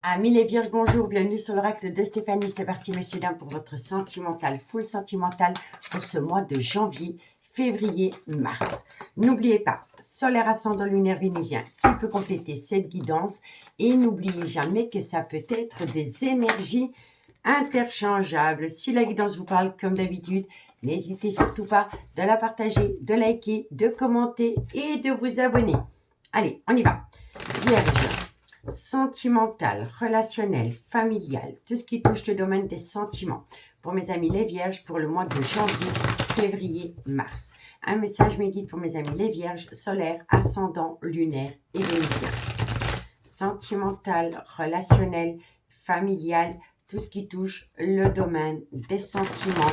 Amis les vierges, bonjour, bienvenue sur l'oracle de Stéphanie. C'est parti, messieurs, dames, pour votre sentimental, full sentimental pour ce mois de janvier, février, mars. N'oubliez pas, solaire ascendant lunaire vénusien qui peut compléter cette guidance. Et n'oubliez jamais que ça peut être des énergies interchangeables. Si la guidance vous parle comme d'habitude, n'hésitez surtout pas de la partager, de liker, de commenter et de vous abonner. Allez, on y va. Vierge. Sentimental, relationnel, familial, tout ce qui touche le domaine des sentiments. Pour mes amis les vierges, pour le mois de janvier, février, mars. Un message me guide pour mes amis les vierges, solaire, ascendant, lunaire et vénusien. Sentimental, relationnel, familial, tout ce qui touche le domaine des sentiments,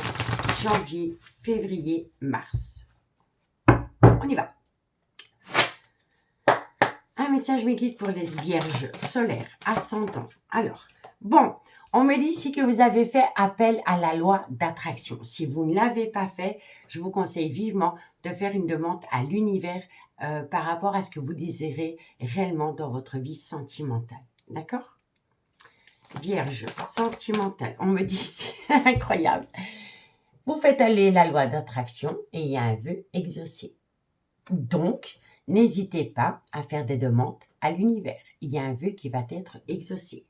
janvier, février, mars. On y va. Un message me guide pour les vierges solaires, ascendants. Alors, bon, on me dit ici que vous avez fait appel à la loi d'attraction. Si vous ne l'avez pas fait, je vous conseille vivement de faire une demande à l'univers par rapport à ce que vous désirez réellement dans votre vie sentimentale. D'accord? Vierge sentimentale, on me dit ici, incroyable. Vous faites aller la loi d'attraction et il y a un vœu exaucé. Donc, n'hésitez pas à faire des demandes à l'univers. Il y a un vœu qui va être exaucé.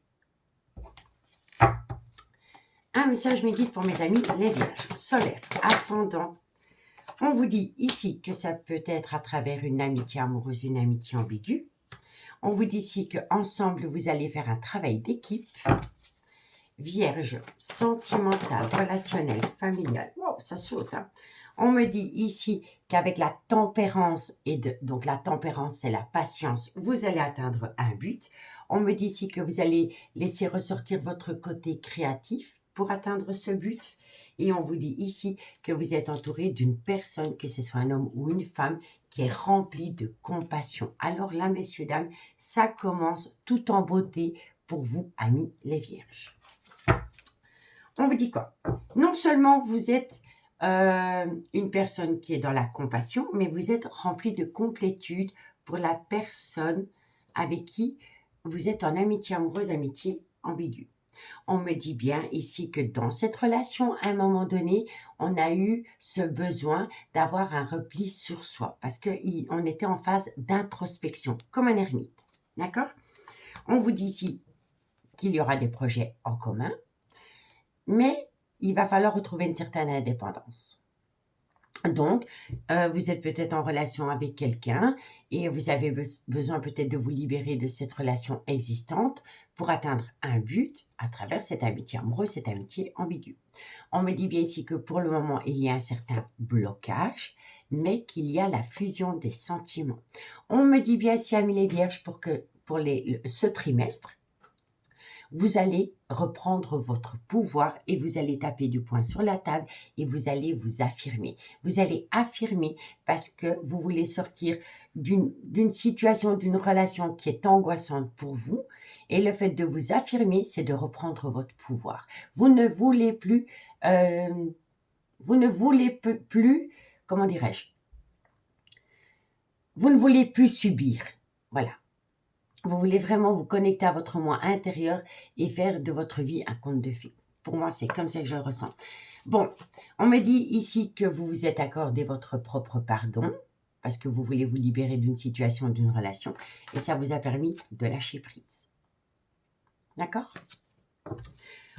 Un message me guide pour mes amis les vierges, solaires, ascendants. On vous dit ici que ça peut être à travers une amitié amoureuse, une amitié ambiguë. On vous dit ici qu'ensemble, vous allez faire un travail d'équipe. Vierge, sentimentale, relationnelle, familiale. Wow, ça saute, hein. On me dit ici qu'avec la tempérance, donc la tempérance, c'est la patience, vous allez atteindre un but. On me dit ici que vous allez laisser ressortir votre côté créatif pour atteindre ce but. Et on vous dit ici que vous êtes entouré d'une personne, que ce soit un homme ou une femme, qui est remplie de compassion. Alors là, messieurs, dames, ça commence tout en beauté pour vous, amis les vierges. On vous dit quoi? Non seulement vous êtes une personne qui est dans la compassion, mais vous êtes rempli de complétude pour la personne avec qui vous êtes en amitié amoureuse, amitié ambiguë. On me dit bien ici que dans cette relation, à un moment donné, on a eu ce besoin d'avoir un repli sur soi parce qu'on était en phase d'introspection, comme un ermite. D'accord? On vous dit ici qu'il y aura des projets en commun, mais il va falloir retrouver une certaine indépendance. Donc, vous êtes peut-être en relation avec quelqu'un et vous avez besoin peut-être de vous libérer de cette relation existante pour atteindre un but à travers cette amitié amoureuse, cette amitié ambiguë. On me dit bien ici que pour le moment, il y a un certain blocage, mais qu'il y a la fusion des sentiments. On me dit bien ici, amis les vierges, pour ce trimestre, vous allez reprendre votre pouvoir et vous allez taper du poing sur la table et vous allez vous affirmer. Vous allez affirmer parce que vous voulez sortir d'une situation, d'une relation qui est angoissante pour vous. Et le fait de vous affirmer, c'est de reprendre votre pouvoir. Vous ne voulez plus, comment dirais-je? Vous ne voulez plus subir. Voilà. Vous voulez vraiment vous connecter à votre moi intérieur et faire de votre vie un conte de fées. Pour moi, c'est comme ça que je le ressens. Bon, on me dit ici que vous vous êtes accordé votre propre pardon parce que vous voulez vous libérer d'une situation, d'une relation et ça vous a permis de lâcher prise. D'accord?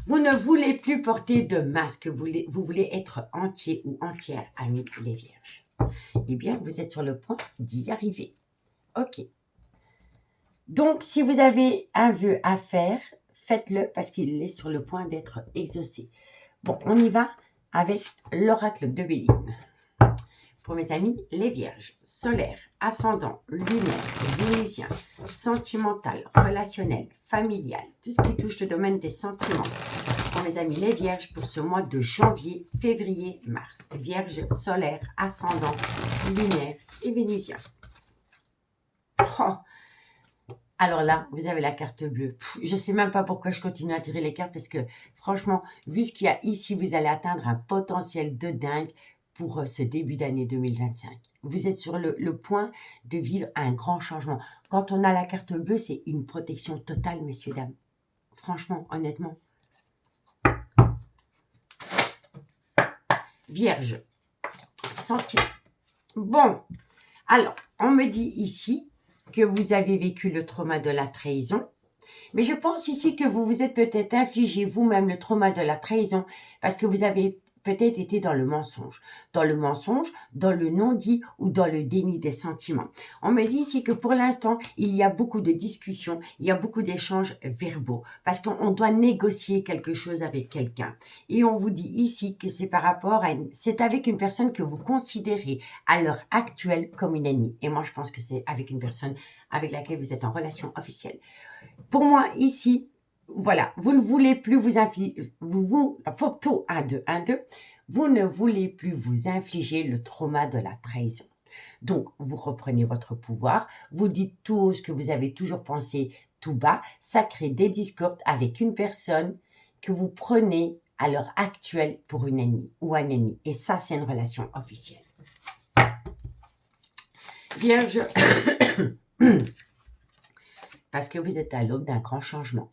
Vous ne voulez plus porter de masque, vous voulez être entier ou entière, amis les vierges. Eh bien, vous êtes sur le point d'y arriver. Ok. Donc, si vous avez un vœu à faire, faites-le parce qu'il est sur le point d'être exaucé. Bon, on y va avec l'oracle de Béline. Pour mes amis, les vierges, solaire, ascendant, lunaire, vénusien, sentimental, relationnel, familial, tout ce qui touche le domaine des sentiments. Pour mes amis, les vierges, pour ce mois de janvier, février, mars. Vierge, solaire, ascendant, lunaire et vénusien. Oh! Alors là, vous avez la carte bleue. Je ne sais même pas pourquoi je continue à tirer les cartes parce que franchement, vu ce qu'il y a ici, vous allez atteindre un potentiel de dingue pour ce début d'année 2025. Vous êtes sur le point de vivre un grand changement. Quand on a la carte bleue, c'est une protection totale, messieurs, dames. Franchement, honnêtement. Vierge. Sentiment. Bon. Alors, on me dit ici que vous avez vécu le trauma de la trahison. Mais je pense ici que vous vous êtes peut-être infligé vous-même le trauma de la trahison parce que vous avez peut-être été dans le mensonge, dans le non-dit ou dans le déni des sentiments. On me dit ici que pour l'instant, il y a beaucoup de discussions, il y a beaucoup d'échanges verbaux parce qu'on doit négocier quelque chose avec quelqu'un. Et on vous dit ici que c'est par rapport à c'est avec une personne que vous considérez à l'heure actuelle comme une ennemie. Et moi, je pense que c'est avec une personne avec laquelle vous êtes en relation officielle. Pour moi, ici, voilà, vous ne voulez plus vous infliger, vous ne voulez plus vous infliger le trauma de la trahison. Donc, vous reprenez votre pouvoir, vous dites tout ce que vous avez toujours pensé tout bas, ça crée des discordes avec une personne que vous prenez à l'heure actuelle pour une ennemie ou un ennemi. Et ça, c'est une relation officielle. Vierge, parce que vous êtes à l'aube d'un grand changement.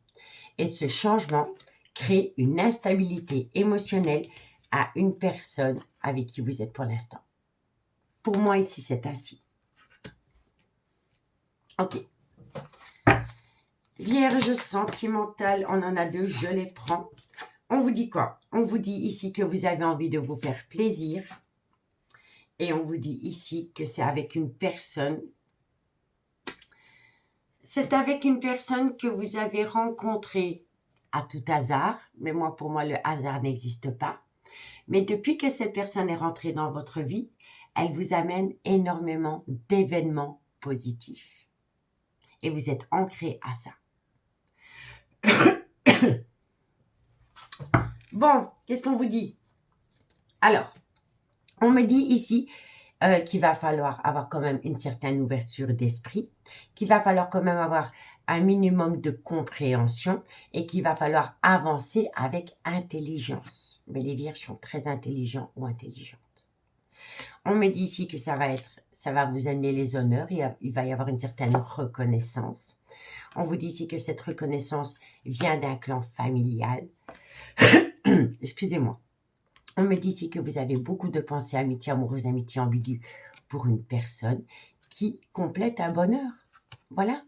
Et ce changement crée une instabilité émotionnelle à une personne avec qui vous êtes pour l'instant. Pour moi, ici, c'est ainsi. Ok. Vierge sentimentale, on en a deux, je les prends. On vous dit quoi? On vous dit ici que vous avez envie de vous faire plaisir. Et on vous dit ici que c'est avec une personne. C'est avec une personne que vous avez rencontrée à tout hasard. Mais moi, pour moi, le hasard n'existe pas. Mais depuis que cette personne est rentrée dans votre vie, elle vous amène énormément d'événements positifs. Et vous êtes ancré à ça. Bon, qu'est-ce qu'on vous dit? Alors, on me dit ici qu'il va falloir avoir quand même une certaine ouverture d'esprit, qu'il va falloir quand même avoir un minimum de compréhension et qu'il va falloir avancer avec intelligence. Mais les vierges sont très intelligents ou intelligentes. On me dit ici que ça va vous amener les honneurs, il va y avoir une certaine reconnaissance. On vous dit ici que cette reconnaissance vient d'un clan familial. Excusez-moi. On me dit ici que vous avez beaucoup de pensées amitié amoureuse, amitié ambiguë pour une personne qui complète un bonheur. Voilà.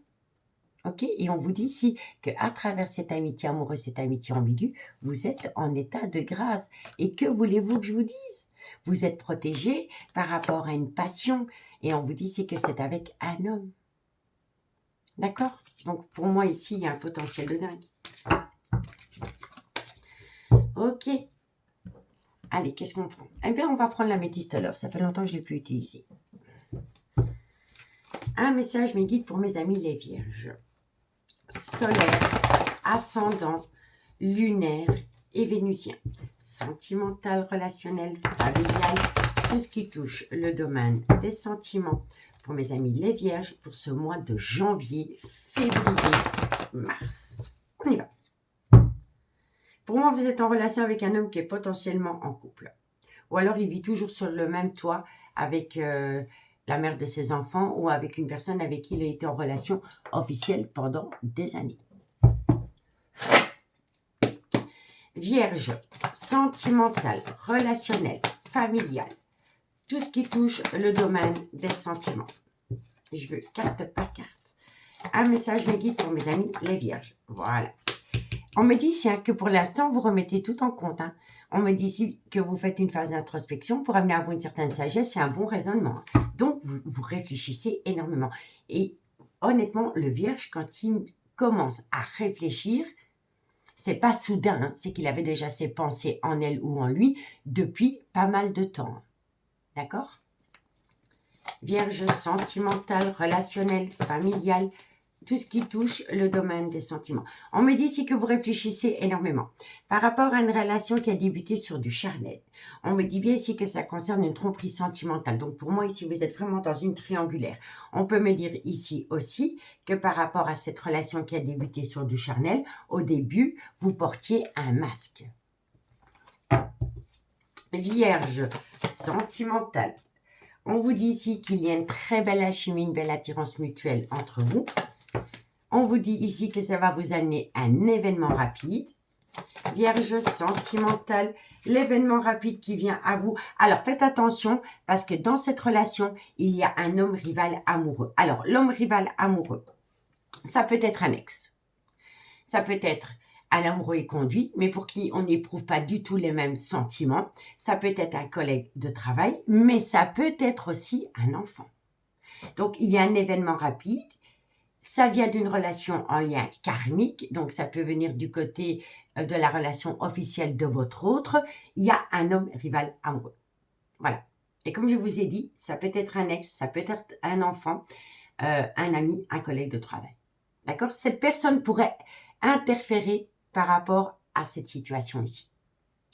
Ok? Et on vous dit ici qu'à travers cette amitié amoureuse, cette amitié ambiguë, vous êtes en état de grâce. Et que voulez-vous que je vous dise? Vous êtes protégé par rapport à une passion. Et on vous dit ici que c'est avec un homme. D'accord? Donc, pour moi, ici, il y a un potentiel de dingue. Ok. Allez, qu'est-ce qu'on prend? Eh bien, on va prendre la métiste love. Ça fait longtemps que je ne l'ai plus utilisée. Un message, mes guides pour mes amis les vierges. Solaire, ascendant, lunaire et vénusien. Sentimental, relationnel, familial. Tout ce qui touche le domaine des sentiments pour mes amis les vierges pour ce mois de janvier, février, mars. On y va. Pour moi, vous êtes en relation avec un homme qui est potentiellement en couple. Ou alors, il vit toujours sur le même toit avec la mère de ses enfants ou avec une personne avec qui il a été en relation officielle pendant des années. Vierge, sentimental, relationnel, familial. Tout ce qui touche le domaine des sentiments. Je veux carte par carte. Un message me guide pour mes amis les vierges. Voilà. On me dit ici que pour l'instant, vous remettez tout en compte. On me dit ici que vous faites une phase d'introspection pour amener à vous une certaine sagesse et un bon raisonnement. Donc, vous réfléchissez énormément. Et honnêtement, le vierge, quand il commence à réfléchir, c'est pas soudain, c'est qu'il avait déjà ses pensées en elle ou en lui depuis pas mal de temps. D'accord? Vierge sentimentale, relationnelle, familiale, tout ce qui touche le domaine des sentiments. On me dit ici que vous réfléchissez énormément par rapport à une relation qui a débuté sur du charnel. On me dit bien ici que ça concerne une tromperie sentimentale. Donc pour moi ici, vous êtes vraiment dans une triangulaire. On peut me dire ici aussi que par rapport à cette relation qui a débuté sur du charnel, au début, vous portiez un masque. Vierge sentimentale. On vous dit ici qu'il y a une très belle alchimie, une belle attirance mutuelle entre vous. On vous dit ici que ça va vous amener un événement rapide. Vierge sentimentale, l'événement rapide qui vient à vous. Alors, faites attention parce que dans cette relation, il y a un homme rival amoureux. Alors, l'homme rival amoureux, ça peut être un ex. Ça peut être un amoureux conduit, mais pour qui on n'éprouve pas du tout les mêmes sentiments. Ça peut être un collègue de travail, mais ça peut être aussi un enfant. Donc, il y a un événement rapide. Ça vient d'une relation en lien karmique, donc ça peut venir du côté de la relation officielle de votre autre. Il y a un homme rival amoureux. Voilà. Et comme je vous ai dit, ça peut être un ex, ça peut être un enfant, un ami, un collègue de travail. D'accord? Cette personne pourrait interférer par rapport à cette situation ici.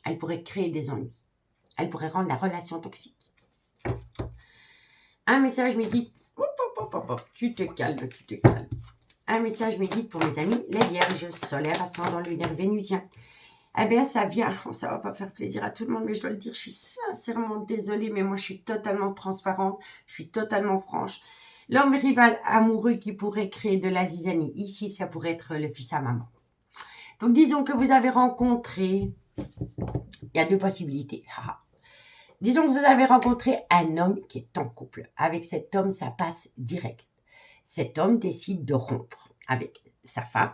Elle pourrait créer des ennuis. Elle pourrait rendre la relation toxique. Un message me dit... Tu te calmes, tu te calmes. Un message me dit pour mes amis, les vierges, solaire, ascendant, lunaire, vénusien. Eh bien, ça vient, ça va pas faire plaisir à tout le monde, mais je dois le dire, je suis sincèrement désolée, mais moi, je suis totalement transparente, je suis totalement franche. L'homme rival amoureux qui pourrait créer de la zizanie, ici, ça pourrait être le fils à maman. Donc, disons que vous avez rencontré, il y a deux possibilités. Disons que vous avez rencontré un homme qui est en couple. Avec cet homme, ça passe direct. Cet homme décide de rompre avec sa femme,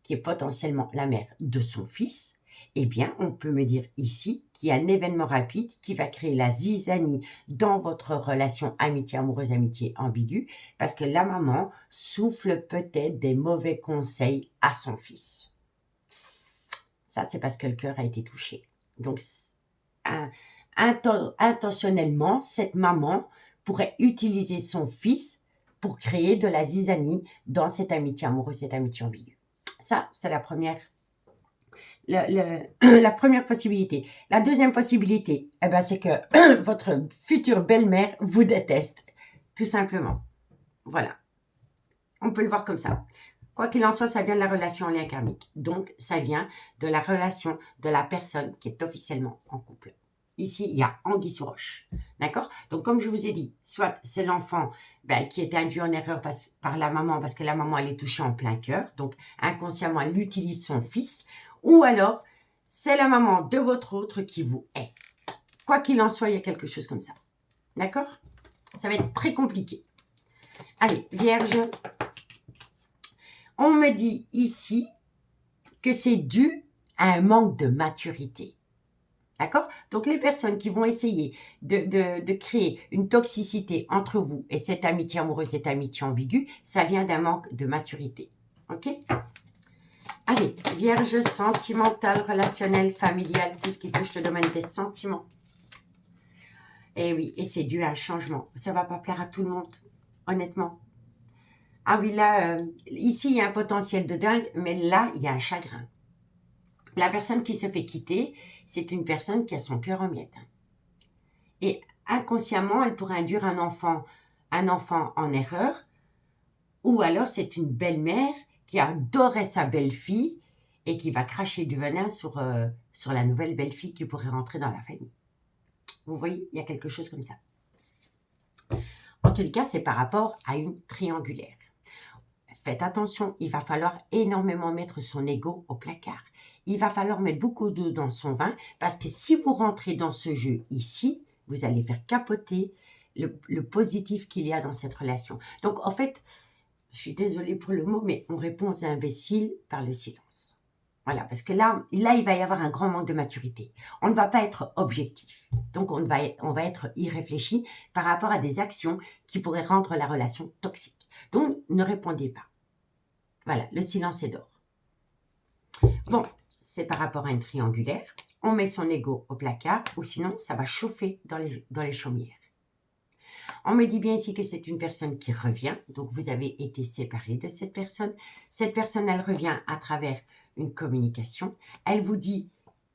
qui est potentiellement la mère de son fils. Eh bien, on peut me dire ici qu'il y a un événement rapide qui va créer la zizanie dans votre relation amitié amoureuse, amitié ambiguë, parce que la maman souffle peut-être des mauvais conseils à son fils. Ça, c'est parce que le cœur a été touché. Donc, intentionnellement, cette maman pourrait utiliser son fils pour créer de la zizanie dans cette amitié amoureuse, cette amitié ambiguë. Ça, c'est la première, la première possibilité. La deuxième possibilité, eh ben, c'est que votre future belle-mère vous déteste, tout simplement. Voilà. On peut le voir comme ça. Quoi qu'il en soit, ça vient de la relation en lien karmique. Donc, ça vient de la relation de la personne qui est officiellement en couple. Ici, il y a anguille sous roche. D'accord? Donc, comme je vous ai dit, soit c'est l'enfant qui est induit en erreur par la maman parce que la maman, elle est touchée en plein cœur. Donc, inconsciemment, elle utilise son fils. Ou alors, c'est la maman de votre autre qui vous hait. Quoi qu'il en soit, il y a quelque chose comme ça. D'accord? Ça va être très compliqué. Allez, Vierge. On me dit ici que c'est dû à un manque de maturité. D'accord? Donc, les personnes qui vont essayer de créer une toxicité entre vous et cette amitié amoureuse, cette amitié ambiguë, ça vient d'un manque de maturité. OK? Allez, Vierge sentimentale, relationnelle, familiale, tout ce qui touche le domaine des sentiments. Et oui, et c'est dû à un changement. Ça ne va pas plaire à tout le monde, honnêtement. Ah oui, là, ici, il y a un potentiel de dingue, mais là, il y a un chagrin. La personne qui se fait quitter, c'est une personne qui a son cœur en miettes. Et inconsciemment, elle pourrait induire un enfant en erreur, ou alors c'est une belle-mère qui adorait sa belle-fille et qui va cracher du venin sur la nouvelle belle-fille qui pourrait rentrer dans la famille. Vous voyez, il y a quelque chose comme ça. En tout cas, c'est par rapport à une triangulaire. Faites attention, il va falloir énormément mettre son ego au placard. Il va falloir mettre beaucoup d'eau dans son vin parce que si vous rentrez dans ce jeu ici, vous allez faire capoter le positif qu'il y a dans cette relation. Donc, en fait, je suis désolée pour le mot, mais on répond aux imbéciles par le silence. Voilà, parce que là, il va y avoir un grand manque de maturité. On ne va pas être objectif. Donc, on va être irréfléchi par rapport à des actions qui pourraient rendre la relation toxique. Donc, ne répondez pas. Voilà, le silence est d'or. Bon, c'est par rapport à une triangulaire. On met son ego au placard ou sinon, ça va chauffer dans les chaumières. On me dit bien ici que c'est une personne qui revient. Donc, vous avez été séparé de cette personne. Cette personne, elle revient à travers une communication. Elle vous dit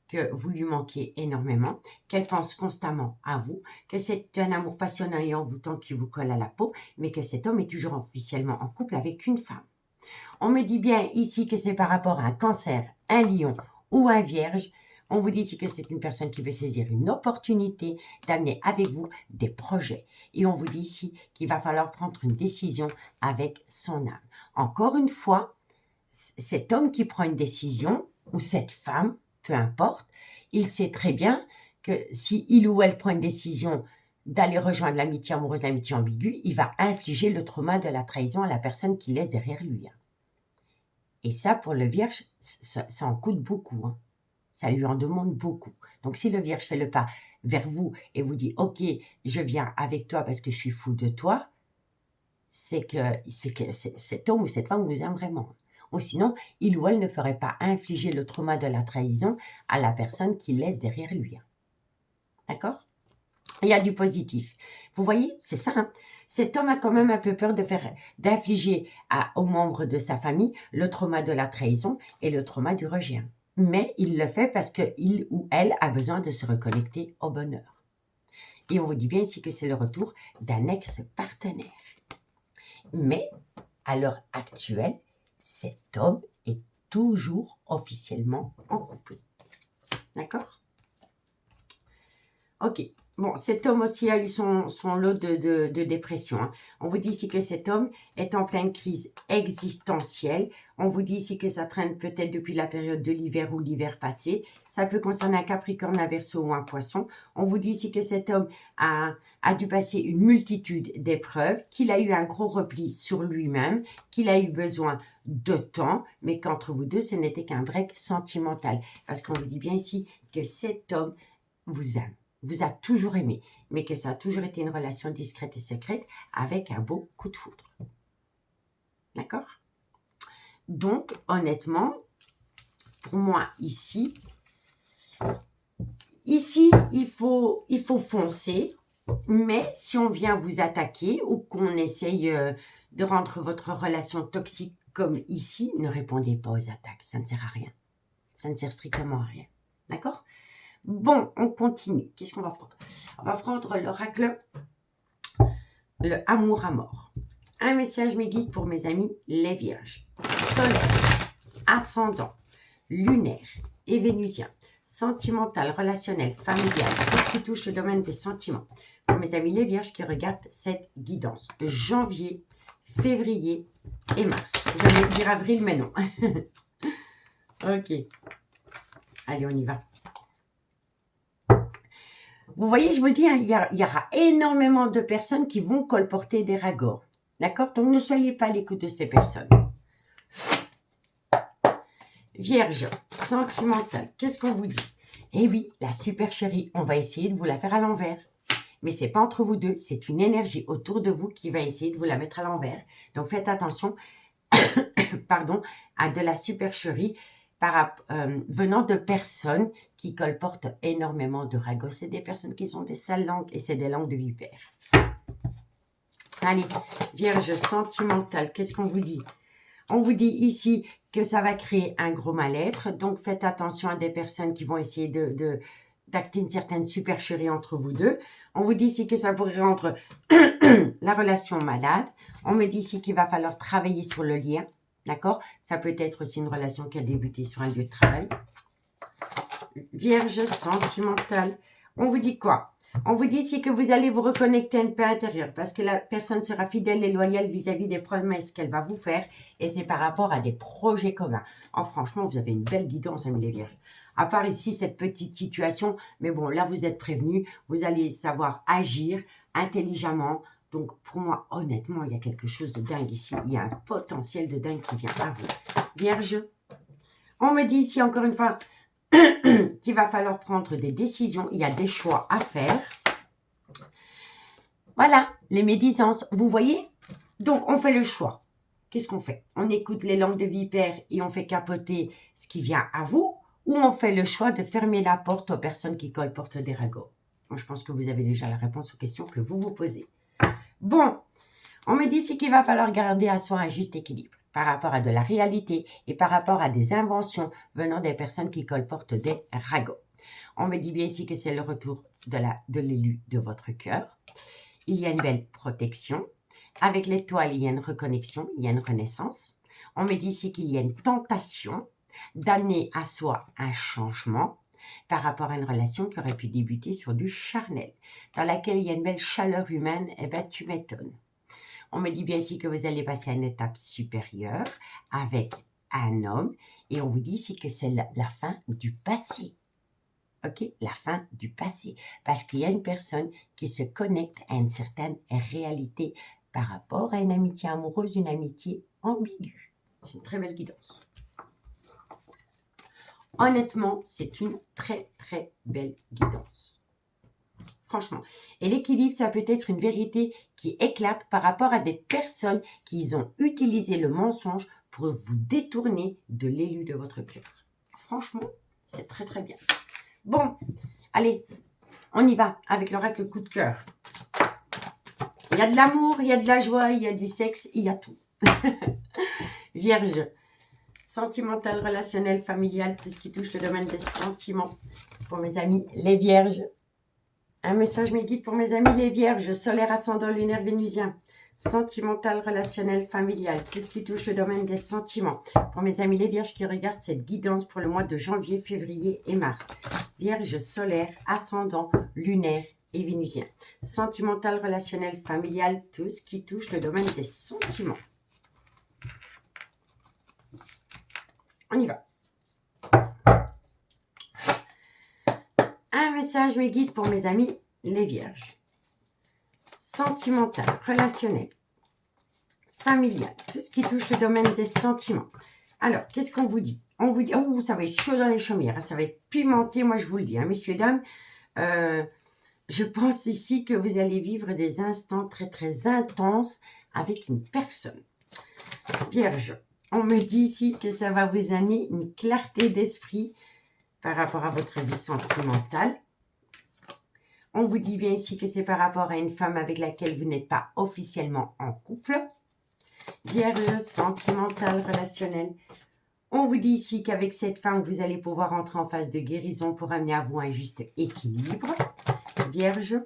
que vous lui manquez énormément, qu'elle pense constamment à vous, que c'est un amour passionnant et envoûtant qui vous colle à la peau, mais que cet homme est toujours officiellement en couple avec une femme. On me dit bien ici que c'est par rapport à un cancer, un lion ou un vierge. On vous dit ici que c'est une personne qui veut saisir une opportunité d'amener avec vous des projets. Et on vous dit ici qu'il va falloir prendre une décision avec son âme. Encore une fois, cet homme qui prend une décision, ou cette femme, peu importe, il sait très bien que si il ou elle prend une décision d'aller rejoindre l'amitié amoureuse, l'amitié ambiguë, il va infliger le trauma de la trahison à la personne qu'il laisse derrière lui. Et ça, pour le Vierge, ça en coûte beaucoup. Ça lui en demande beaucoup. Donc, si le Vierge fait le pas vers vous et vous dit « Ok, je viens avec toi parce que je suis fou de toi », c'est que cet homme ou cette femme vous aime vraiment. Ou sinon, il ou elle ne ferait pas infliger le trauma de la trahison à la personne qu'il laisse derrière lui. D'accord ? Il y a du positif. Vous voyez, c'est ça. Hein? Cet homme a quand même un peu peur d'infliger aux membres de sa famille le trauma de la trahison et le trauma du rejet. Mais il le fait parce qu'il ou elle a besoin de se reconnecter au bonheur. Et on vous dit bien ici que c'est le retour d'un ex-partenaire. Mais, à l'heure actuelle, cet homme est toujours officiellement en couple. D'accord ? Ok. Bon, cet homme aussi a eu son lot de dépression. Hein. On vous dit ici que cet homme est en pleine crise existentielle. On vous dit ici que ça traîne peut-être depuis la période de l'hiver ou l'hiver passé. Ça peut concerner un Capricorne, un Verseau ou un Poisson. On vous dit ici que cet homme a dû passer une multitude d'épreuves, qu'il a eu un gros repli sur lui-même, qu'il a eu besoin de temps, mais qu'entre vous deux, ce n'était qu'un break sentimental. Parce qu'on vous dit bien ici que cet homme vous aime. Vous a toujours aimé, mais que ça a toujours été une relation discrète et secrète avec un beau coup de foudre. D'accord ? Donc, honnêtement, pour moi, ici, il faut foncer, mais si on vient vous attaquer ou qu'on essaye de rendre votre relation toxique comme ici, ne répondez pas aux attaques, ça ne sert à rien. Ça ne sert strictement à rien. D'accord ? Bon, on continue. Qu'est-ce qu'on va prendre ? On va prendre l'oracle, le amour à mort. Un message mes guides pour mes amis les Vierges. Solaire, ascendant, lunaire et vénusien. Sentimental, relationnel, familial. Qu'est-ce qui touche le domaine des sentiments ? Pour mes amis les Vierges qui regardent cette guidance. Janvier, février et mars. J'allais dire avril, mais non. Ok. Allez, on y va. Vous voyez, je vous le dis, hein, il y aura énormément de personnes qui vont colporter des ragots. D'accord ? Donc, ne soyez pas à l'écoute de ces personnes. Vierge, sentimentale, qu'est-ce qu'on vous dit ? Eh oui, la super chérie, on va essayer de vous la faire à l'envers. Mais ce n'est pas entre vous deux, c'est une énergie autour de vous qui va essayer de vous la mettre à l'envers. Donc, faites attention pardon, à de la supercherie venant de personnes qui colportent énormément de ragots. C'est des personnes qui sont des sales langues et c'est des langues de vipère. Allez, Vierge sentimentale, qu'est-ce qu'on vous dit ? On vous dit ici que ça va créer un gros mal-être. Donc, faites attention à des personnes qui vont essayer d'acter une certaine supercherie entre vous deux. On vous dit ici que ça pourrait rendre la relation malade. On me dit ici qu'il va falloir travailler sur le lien. D'accord ? Ça peut être aussi une relation qui a débuté sur un lieu de travail. Vierge sentimentale. On vous dit quoi ? On vous dit ici que vous allez vous reconnecter à une paix intérieure parce que la personne sera fidèle et loyale vis-à-vis des promesses qu'elle va vous faire et c'est par rapport à des projets communs. Oh, franchement, vous avez une belle guidance, amis les Vierges. À part ici, cette petite situation, mais bon, là, vous êtes prévenus. Vous allez savoir agir intelligemment. Donc, pour moi, honnêtement, il y a quelque chose de dingue ici. Il y a un potentiel de dingue qui vient à vous. Vierge, on me dit ici, encore une fois, qu'il va falloir prendre des décisions. Il y a des choix à faire. Voilà, les médisances. Vous voyez ? Donc, on fait le choix. Qu'est-ce qu'on fait ? On écoute les langues de vipère et on fait capoter ce qui vient à vous ou on fait le choix de fermer la porte aux personnes qui colportent des ragots ? Moi, je pense que vous avez déjà la réponse aux questions que vous vous posez. Bon, on me dit ici qu'il va falloir garder à soi un juste équilibre par rapport à de la réalité et par rapport à des inventions venant des personnes qui colportent des ragots. On me dit bien ici que c'est le retour de l'élu de votre cœur. Il y a une belle protection. Avec l'étoile, il y a une reconnexion, il y a une renaissance. On me dit ici qu'il y a une tentation d'amener à soi un changement. par rapport à une relation qui aurait pu débuter sur du charnel, dans laquelle il y a une belle chaleur humaine, eh bien, tu m'étonnes. On me dit bien ici que vous allez passer à une étape supérieure avec un homme, et on vous dit ici que c'est la fin du passé. Ok, la fin du passé, parce qu'il y a une personne qui se connecte à une certaine réalité par rapport à une amitié amoureuse, une amitié ambiguë. C'est une très belle guidance. Honnêtement, c'est une très très belle guidance. Franchement. Et l'équilibre, ça peut être une vérité qui éclate par rapport à des personnes qui ont utilisé le mensonge pour vous détourner de l'élu de votre cœur. Franchement, c'est très très bien. Bon, allez, on y va avec l'oracle coup de cœur. Il y a de l'amour, il y a de la joie, il y a du sexe, il y a tout. Vierge, sentimental, relationnel, familial, tout ce qui touche le domaine des sentiments. Pour mes amis, les vierges. Un message mes guides pour mes amis, les vierges, solaire, ascendant, lunaire, vénusien. Sentimental, relationnel, familial, tout ce qui touche le domaine des sentiments. Pour mes amis les vierges qui regardent cette guidance pour le mois de janvier, février et mars. Vierge, solaire, ascendant, lunaire et vénusien. Sentimental, relationnel, familial, tout ce qui touche le domaine des sentiments. On y va. Un message mes guides pour mes amis les vierges. Sentimental, relationnel, familial, tout ce qui touche le domaine des sentiments. Alors, qu'est-ce qu'on vous dit? On vous dit, oh, ça va être chaud dans les chaumières, hein, ça va être pimenté, moi je vous le dis, hein, messieurs, dames. Je pense ici que vous allez vivre des instants très très intenses avec une personne. Vierge, on me dit ici que ça va vous amener une clarté d'esprit par rapport à votre vie sentimentale. On vous dit bien ici que c'est par rapport à une femme avec laquelle vous n'êtes pas officiellement en couple. Vierge, sentimental, relationnel. On vous dit ici qu'avec cette femme, vous allez pouvoir entrer en phase de guérison pour amener à vous un juste équilibre. Vierge,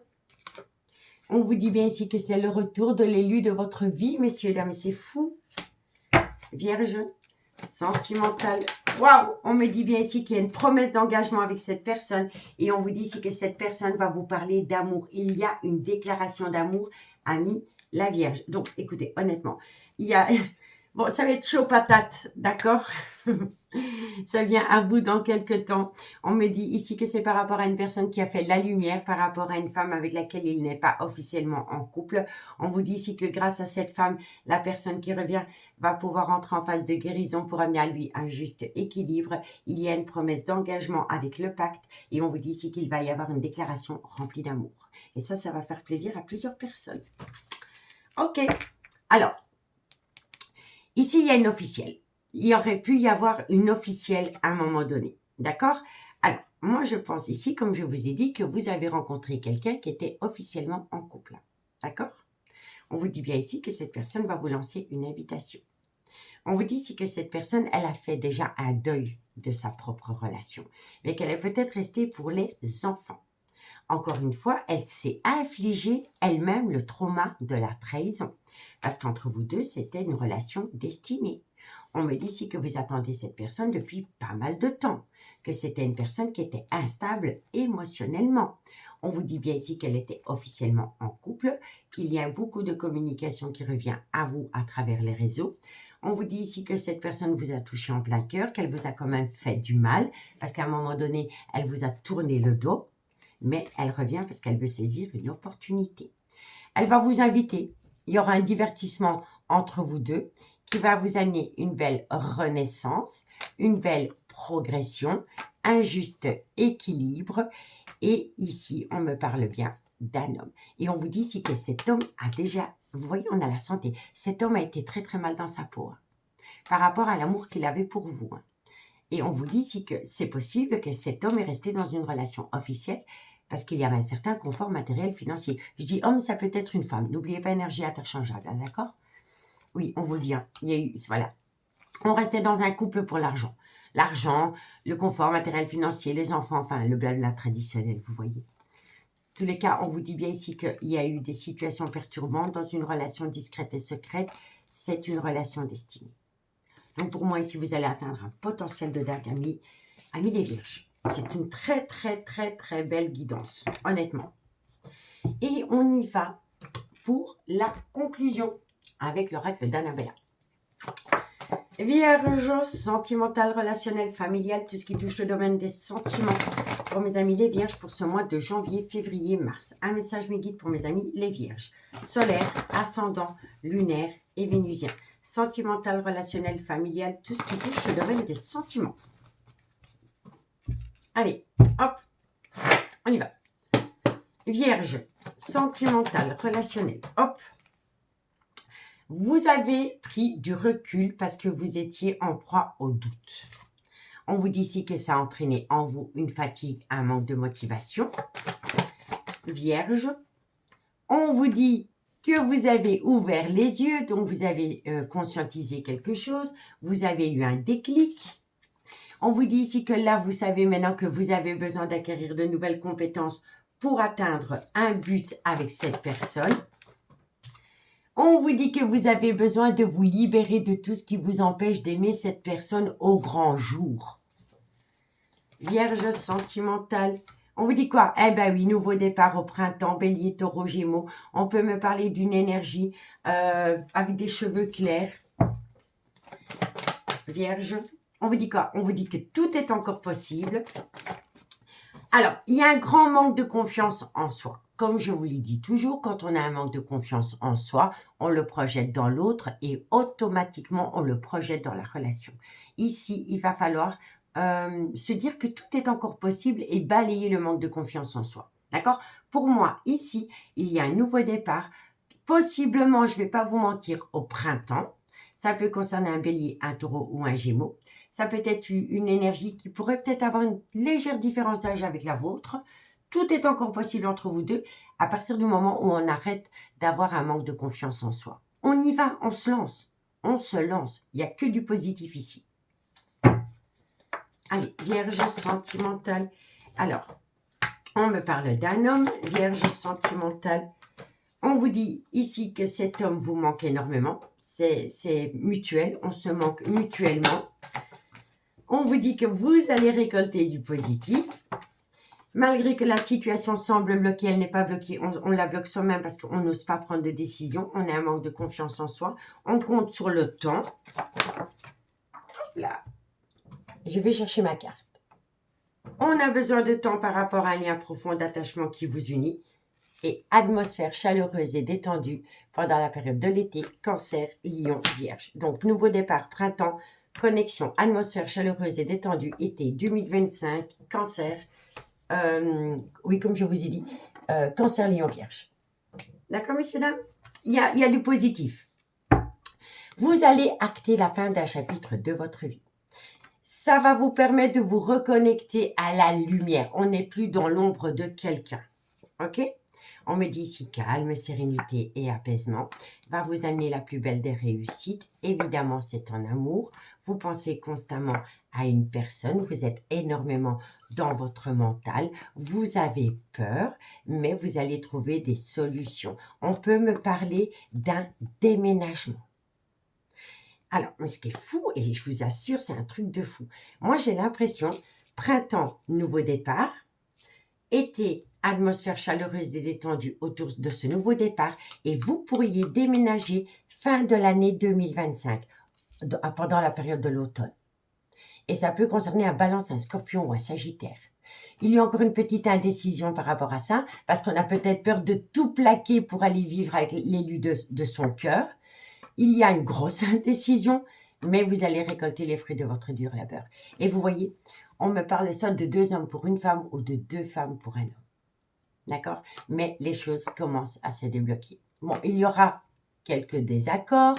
on vous dit bien ici que c'est le retour de l'élu de votre vie, messieurs, dames, c'est fou. Vierge, sentimental. Waouh, on me dit bien ici qu'il y a une promesse d'engagement avec cette personne et on vous dit ici que cette personne va vous parler d'amour. Il y a une déclaration d'amour, ami la Vierge. Donc, écoutez, honnêtement, il y a... Bon, ça va être chaud patate, d'accord? Ça vient à vous dans quelques temps. On me dit ici que c'est par rapport à une personne qui a fait la lumière, par rapport à une femme avec laquelle il n'est pas officiellement en couple. On vous dit ici que grâce à cette femme, la personne qui revient va pouvoir entrer en phase de guérison pour amener à lui un juste équilibre. Il y a une promesse d'engagement avec le pacte et on vous dit ici qu'il va y avoir une déclaration remplie d'amour. Et ça va faire plaisir à plusieurs personnes. Ok, alors... Ici, il y a une officielle. Il aurait pu y avoir une officielle à un moment donné. D'accord? Alors, moi, je pense ici, comme je vous ai dit, que vous avez rencontré quelqu'un qui était officiellement en couple. D'accord? On vous dit bien ici que cette personne va vous lancer une invitation. On vous dit ici que cette personne, elle a fait déjà un deuil de sa propre relation, mais qu'elle est peut-être restée pour les enfants. Encore une fois, elle s'est infligée elle-même le trauma de la trahison. Parce qu'entre vous deux, c'était une relation destinée. On me dit ici que vous attendez cette personne depuis pas mal de temps. Que c'était une personne qui était instable émotionnellement. On vous dit bien ici qu'elle était officiellement en couple, qu'il y a beaucoup de communication qui revient à vous à travers les réseaux. On vous dit ici que cette personne vous a touché en plein cœur, qu'elle vous a quand même fait du mal, parce qu'à un moment donné, elle vous a tourné le dos. Mais elle revient parce qu'elle veut saisir une opportunité. Elle va vous inviter. Il y aura un divertissement entre vous deux qui va vous amener une belle renaissance, une belle progression, un juste équilibre. Et ici, on me parle bien d'un homme. Et on vous dit ici que cet homme a déjà, vous voyez, on a la santé. Cet homme a été très très mal dans sa peau par rapport à l'amour qu'il avait pour vous. Et on vous dit ici que c'est possible que cet homme est resté dans une relation officielle parce qu'il y avait un certain confort matériel financier. Je dis homme, ça peut être une femme. N'oubliez pas énergie interchangeable, hein, d'accord? Oui, on vous le dit, hein, il y a eu, voilà. On restait dans un couple pour l'argent. L'argent, le confort matériel financier, les enfants, enfin, le blabla traditionnel, vous voyez. En tous les cas, on vous dit bien ici qu'il y a eu des situations perturbantes dans une relation discrète et secrète. C'est une relation destinée. Donc, pour moi, ici, vous allez atteindre un potentiel de dingue, amis les vierges. C'est une très, très, très, très belle guidance, honnêtement. Et on y va pour la conclusion avec l'oracle d'Annabella. Vierge, sentimental, relationnel, familial, tout ce qui touche le domaine des sentiments. Pour mes amis les vierges, pour ce mois de janvier, février, mars. Un message mes guides pour mes amis les vierges. Solaire, ascendant, lunaire et vénusien. Sentimental, relationnel, familial, tout ce qui touche le domaine des sentiments. Allez, hop, on y va. Vierge, sentimental, relationnel, hop. Vous avez pris du recul parce que vous étiez en proie au doute. On vous dit ici que ça a entraîné en vous une fatigue, un manque de motivation. Vierge, on vous dit que vous avez ouvert les yeux, donc vous avez conscientisé quelque chose, vous avez eu un déclic. On vous dit ici que là, vous savez maintenant que vous avez besoin d'acquérir de nouvelles compétences pour atteindre un but avec cette personne. On vous dit que vous avez besoin de vous libérer de tout ce qui vous empêche d'aimer cette personne au grand jour. Vierge sentimentale. On vous dit quoi? Eh ben oui, nouveau départ au printemps, bélier, taureau, gémeaux. On peut me parler d'une énergie avec des cheveux clairs. Vierge. On vous dit quoi? On vous dit que tout est encore possible. Alors, il y a un grand manque de confiance en soi. Comme je vous l'ai dit toujours, quand on a un manque de confiance en soi, on le projette dans l'autre et automatiquement, on le projette dans la relation. Ici, il va falloir se dire que tout est encore possible et balayer le manque de confiance en soi. D'accord? Pour moi, ici, il y a un nouveau départ. Possiblement, je ne vais pas vous mentir, au printemps. Ça peut concerner un bélier, un taureau ou un gémeaux. Ça peut être une énergie qui pourrait peut-être avoir une légère différence d'âge avec la vôtre. Tout est encore possible entre vous deux à partir du moment où on arrête d'avoir un manque de confiance en soi. On y va, on se lance. On se lance. Il n'y a que du positif ici. Allez, vierge sentimentale. Alors, on me parle d'un homme, vierge sentimentale. On vous dit ici que cet homme vous manque énormément. C'est mutuel, on se manque mutuellement. On vous dit que vous allez récolter du positif. Malgré que la situation semble bloquée, elle n'est pas bloquée. On la bloque soi-même parce qu'on n'ose pas prendre de décision. On a un manque de confiance en soi. On compte sur le temps. Là, je vais chercher ma carte. On a besoin de temps par rapport à un lien profond d'attachement qui vous unit. Et atmosphère chaleureuse et détendue pendant la période de l'été, Cancer, Lion, Vierge. Donc, nouveau départ, printemps, connexion, atmosphère chaleureuse et détendue, été 2025, Cancer. Oui, comme je vous ai dit, Cancer, Lion, Vierge. D'accord, messieurs, dames? Il y a du positif. Vous allez acter la fin d'un chapitre de votre vie. Ça va vous permettre de vous reconnecter à la lumière. On n'est plus dans l'ombre de quelqu'un. OK? On me dit ici calme, sérénité et apaisement va vous amener la plus belle des réussites. Évidemment, c'est en amour. Vous pensez constamment à une personne. Vous êtes énormément dans votre mental. Vous avez peur, mais vous allez trouver des solutions. On peut me parler d'un déménagement. Alors, mais ce qui est fou, et je vous assure, c'est un truc de fou. Moi, j'ai l'impression, printemps, nouveau départ. Été, atmosphère chaleureuse et détendue autour de ce nouveau départ et vous pourriez déménager fin de l'année 2025, pendant la période de l'automne. Et ça peut concerner un Balance, un Scorpion ou un Sagittaire. Il y a encore une petite indécision par rapport à ça, parce qu'on a peut-être peur de tout plaquer pour aller vivre avec l'élu de son cœur. Il y a une grosse indécision, mais vous allez récolter les fruits de votre dur labeur. Et vous voyez, on me parle soit de 2 hommes pour une femme ou de 2 femmes pour un homme. D'accord? Mais les choses commencent à se débloquer. Bon, il y aura quelques désaccords,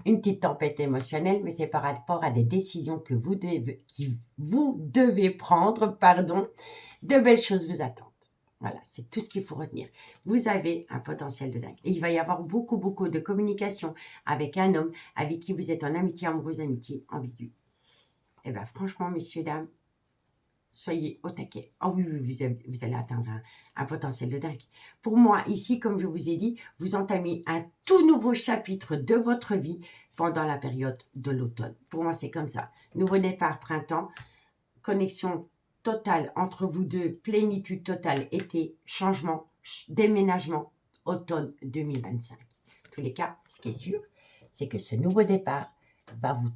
une petite tempête émotionnelle, mais c'est par rapport à des décisions que vous devez prendre, pardon. De belles choses vous attendent. Voilà, c'est tout ce qu'il faut retenir. Vous avez un potentiel de dingue. Et il va y avoir beaucoup, beaucoup de communication avec un homme avec qui vous êtes en amitié, amoureuse, amitié, ambiguë. Eh bien, franchement, messieurs, dames, soyez au taquet. Oh oui, vous allez atteindre un potentiel de dingue. Pour moi, ici, comme je vous ai dit, vous entamez un tout nouveau chapitre de votre vie pendant la période de l'automne. Pour moi, c'est comme ça. Nouveau départ, printemps, connexion totale entre vous deux, plénitude totale, été, changement, déménagement, automne 2025. En tous les cas, ce qui est sûr, c'est que ce nouveau départ va vous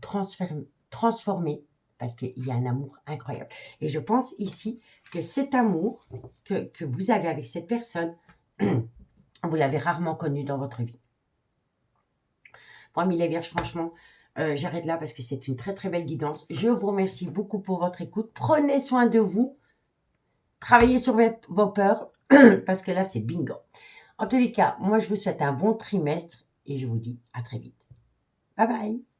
transformer parce qu'il y a un amour incroyable. Et je pense ici que cet amour que vous avez avec cette personne, vous l'avez rarement connu dans votre vie. Moi, amis les Vierges, franchement, j'arrête là parce que c'est une très très belle guidance. Je vous remercie beaucoup pour votre écoute. Prenez soin de vous. Travaillez sur vos peurs parce que là, c'est bingo. En tous les cas, moi, je vous souhaite un bon trimestre et je vous dis à très vite. Bye bye.